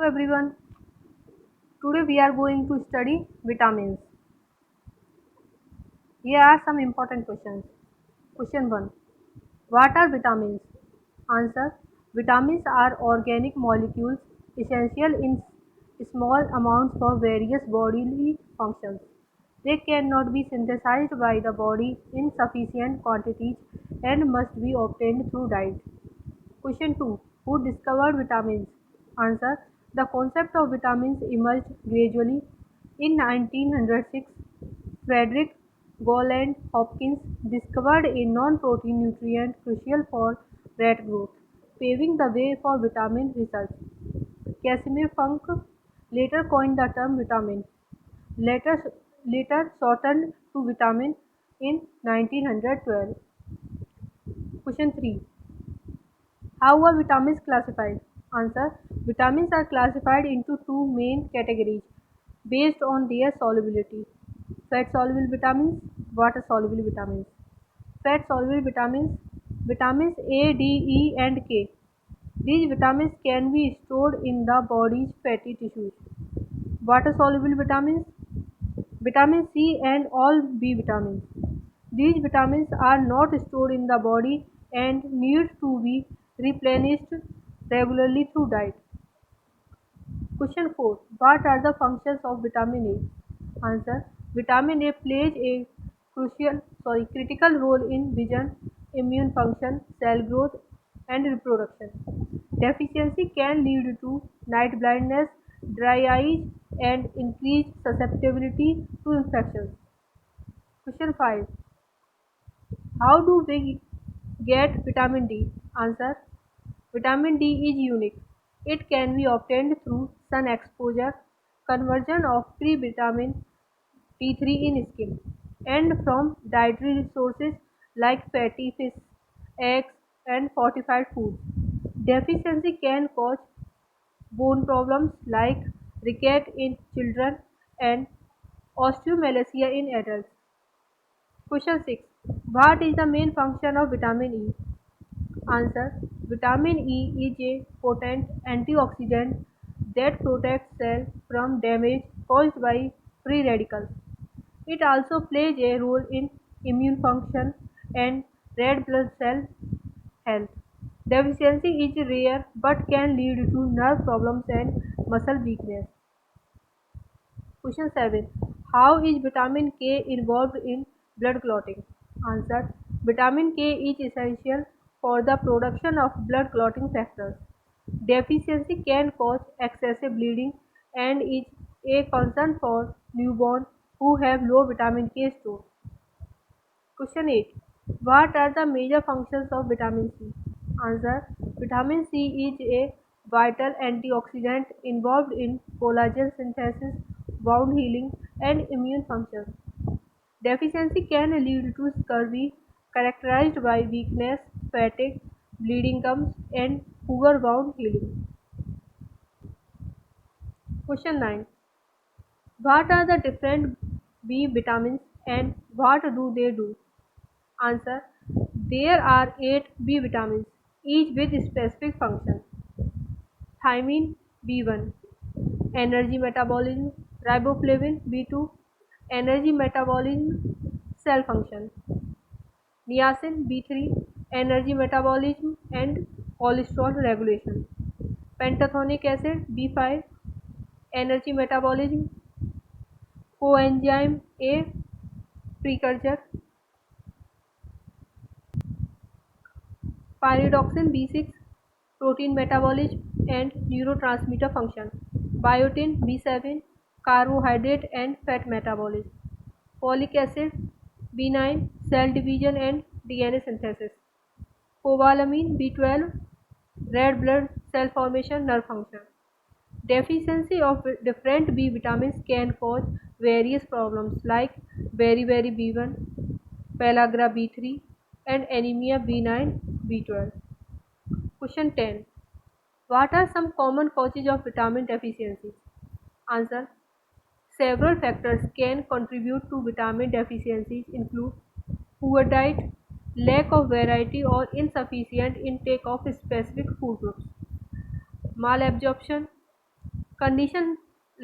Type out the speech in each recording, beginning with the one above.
everyone. Today we are going to study vitamins. Here are some important questions. Question 1. What are vitamins? Answer. Vitamins are organic molecules essential in small amounts for various bodily functions. They cannot be synthesized by the body in sufficient quantities and must be obtained through diet. Question 2. Who discovered vitamins? Answer. The concept of vitamins emerged gradually in 1906. Frederick Gowland Hopkins discovered a non-protein nutrient crucial for rat growth, paving the way for vitamin research. Casimir Funk later coined the term vitamin, later, later shortened to vitamin in 1912. Question 3. How are vitamins classified? Answer. Vitamins are classified into two main categories based on their solubility. Fat soluble vitamins, water soluble vitamins. Fat soluble vitamins, vitamins A, D, E, and K. These vitamins can be stored in the body's fatty tissues. Water soluble vitamins, vitamin C and all B vitamins. These vitamins are not stored in the body and need to be replenished regularly through diet. Question 4. What are the functions of vitamin A? Answer. Vitamin A plays a critical role in vision, immune function, cell growth, and reproduction. Deficiency can lead to night blindness, dry eyes, and increased susceptibility to infections. Question 5. How do we get vitamin D? Answer. Vitamin D is unique. It can be obtained through sun exposure, conversion of free vitamin D3 in skin, and from dietary resources like fatty fish, eggs, and fortified foods. Deficiency can cause bone problems like ricket in children and osteomalacia in adults. Question 6. What is the main function of vitamin E? Answer. Vitamin E is a potent antioxidant that protects cells from damage caused by free radicals. It also plays a role in immune function and red blood cell health. Deficiency is rare but can lead to nerve problems and muscle weakness. Question 7. How is vitamin K involved in blood clotting? Answer. Vitamin K is essential for the production of blood clotting factors. Deficiency can cause excessive bleeding and is a concern for newborns who have low vitamin K stores. Question 8. What are the major functions of vitamin C? Answer. Vitamin C is a vital antioxidant involved in collagen synthesis, wound healing, and immune functions. Deficiency can lead to scurvy characterized by weakness, fatigue, bleeding gums, and poor wound healing. Question 9. What are the different B vitamins and what do they do? Answer. There are 8 B vitamins, each with specific functions. Thiamine B1, energy metabolism. Riboflavin B2, energy metabolism, cell function. Niacin B3, energy metabolism and cholesterol regulation. Pantothenic acid B5, energy metabolism. Coenzyme A, precursor. Pyridoxine B6, protein metabolism and neurotransmitter function. Biotin B7, carbohydrate and fat metabolism. Folic acid B9, cell division and DNA synthesis. Cobalamin B12, red blood cell formation, nerve function. Deficiency of different B vitamins can cause various problems like beriberi B1, pellagra B3, and anemia B9, B12. Question 10. What are some common causes of vitamin deficiency? Answer. Several factors can contribute to vitamin deficiencies include poor diet, lack of variety or insufficient intake of specific food groups, malabsorption, Conditions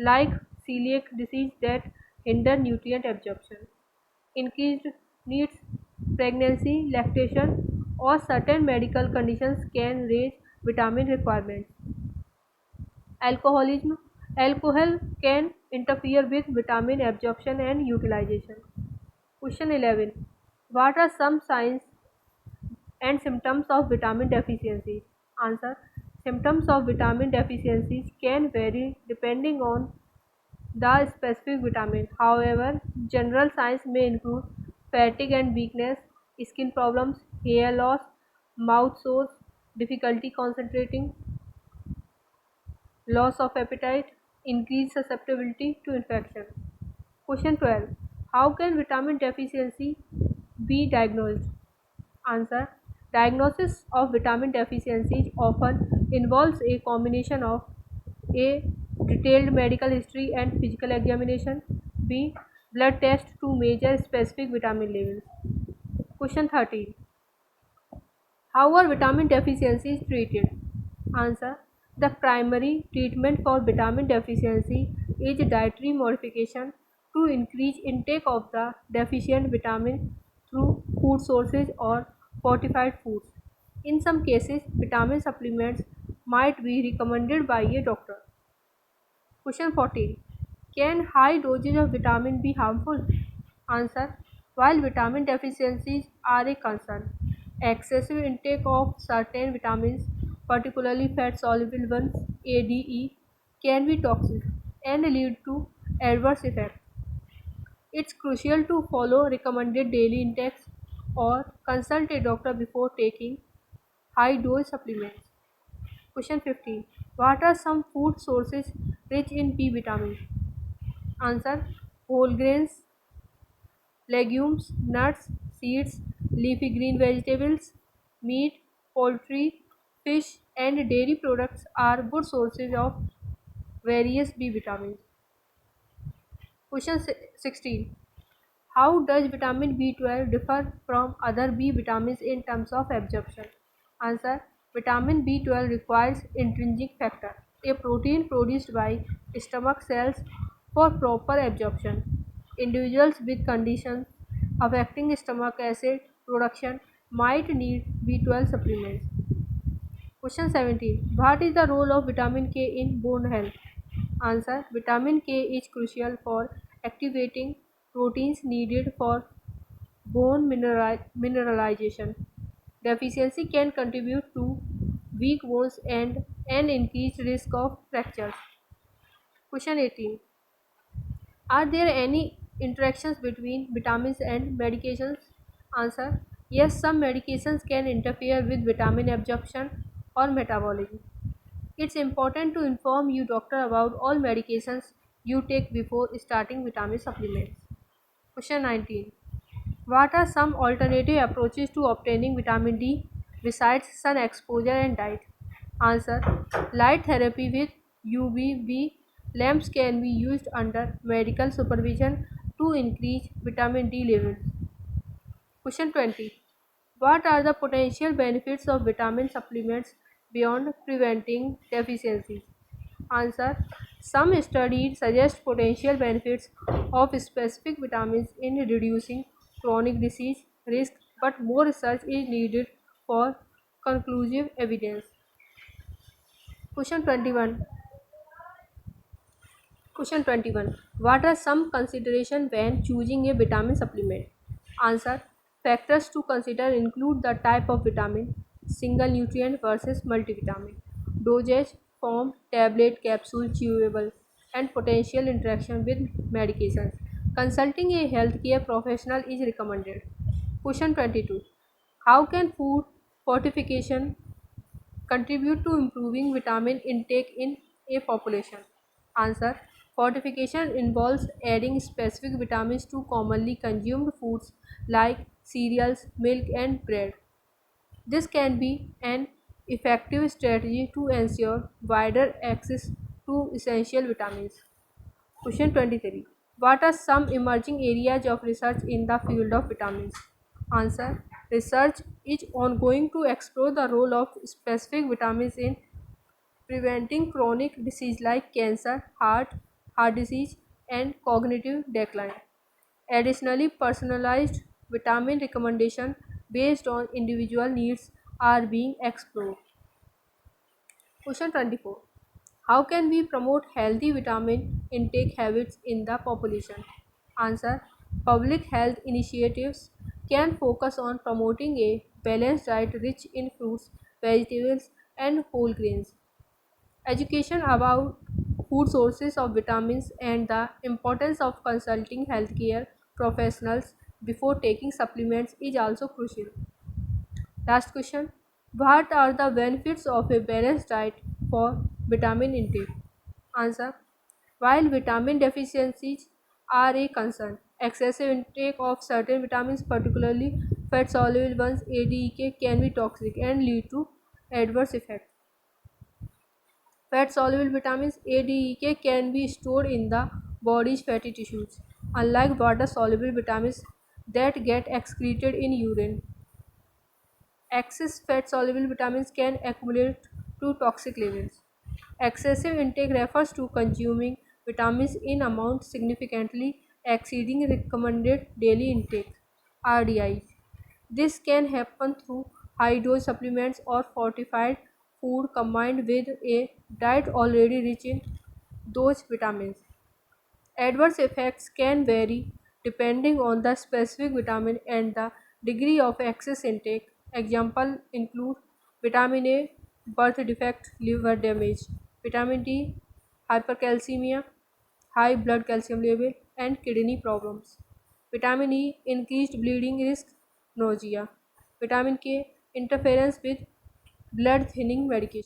like celiac disease that hinder nutrient absorption, increased needs, pregnancy, lactation, or certain medical conditions can raise vitamin requirements. Alcoholism. Alcohol can interfere with vitamin absorption and utilization. Question 11. What are some signs and symptoms of vitamin deficiency? Answer. Symptoms of vitamin deficiencies can vary depending on the specific vitamin. However, general signs may include fatigue and weakness, skin problems, hair loss, mouth sores, difficulty concentrating, loss of appetite, increased susceptibility to infection. Question 12. How can vitamin deficiency be diagnosed? Answer. Diagnosis of vitamin deficiency often involves a combination of A. Detailed medical history and physical examination. B. Blood test to measure specific vitamin levels. Question 13. How are vitamin deficiencies treated? Answer. The primary treatment for vitamin deficiency is dietary modification to increase intake of the deficient vitamin through food sources or fortified foods. In some cases, vitamin supplements might be recommended by a doctor. Question 14. Can high doses of vitamin be harmful? Answer. While vitamin deficiencies are a concern, excessive intake of certain vitamins, particularly fat soluble ones (ADE), can be toxic and lead to adverse effects. It's crucial to follow recommended daily intakes or consult a doctor before taking high dose supplements. Question 15. What are some food sources rich in B vitamin? Answer. Whole grains, legumes, nuts, seeds, leafy green vegetables, meat, poultry, fish, and dairy products are good sources of various B vitamins. Question 16. How does vitamin B12 differ from other B vitamins in terms of absorption? Answer. Vitamin B12 requires intrinsic factor, a protein produced by stomach cells for proper absorption. Individuals with conditions affecting stomach acid production might need B12 supplements. Question 17. What is the role of vitamin K in bone health? Answer. Vitamin K is crucial for activating proteins needed for bone mineralization. Deficiency can contribute to weak bones and an increased risk of fractures. Question 18. Are there any interactions between vitamins and medications? Answer. Yes, some medications can interfere with vitamin absorption or metabolism. It's important to inform your doctor about all medications you take before starting vitamin supplements. Question 19. What are some alternative approaches to obtaining vitamin D besides sun exposure and diet? Answer. Light therapy with UVB lamps can be used under medical supervision to increase vitamin D levels. Question 20. What are the potential benefits of vitamin supplements beyond preventing deficiencies? Answer. Some studies suggest potential benefits of specific vitamins in reducing chronic disease risk, but more research is needed for conclusive evidence. Question 21. Question 21. What are some considerations when choosing a vitamin supplement? Answer. Factors to consider include the type of vitamin, single nutrient versus multivitamin, dosage, form, tablet, capsule, chewable, and potential interaction with medications. Consulting a healthcare professional is recommended. Question 22. How can food fortification contribute to improving vitamin intake in a population? Answer. Fortification involves adding specific vitamins to commonly consumed foods like cereals, milk, and bread. This can be an effective strategy to ensure wider access to essential vitamins. Question 23. What are some emerging areas of research in the field of vitamins? Answer. Research is ongoing to explore the role of specific vitamins in preventing chronic disease like cancer, heart disease, and cognitive decline. Additionally, personalized vitamin recommendation based on individual needs are being explored. Question 24. How can we promote healthy vitamin intake habits in the population? Answer. Public health initiatives can focus on promoting a balanced diet rich in fruits, vegetables, and whole grains. Education about food sources of vitamins and the importance of consulting healthcare professionals before taking supplements is also crucial. Last question. What are the benefits of a balanced diet for vitamin intake? Answer. While vitamin deficiencies are a concern, excessive intake of certain vitamins, particularly fat soluble ones, ADEK, can be toxic and lead to adverse effects. Fat soluble vitamins ADEK can be stored in the body's fatty tissues, unlike water soluble vitamins that get excreted in urine. Excess fat soluble vitamins can accumulate to toxic levels. Excessive intake refers to consuming vitamins in amounts significantly exceeding recommended daily intake (RDIs). This can happen through high dose supplements or fortified food combined with a diet already rich in those vitamins. Adverse effects can vary depending on the specific vitamin and the degree of excess intake. Examples include vitamin A, birth defect, liver damage, vitamin D, hypercalcemia, high blood calcium level, and kidney problems. Vitamin E, increased bleeding risk, nausea. Vitamin K, interference with blood thinning medication.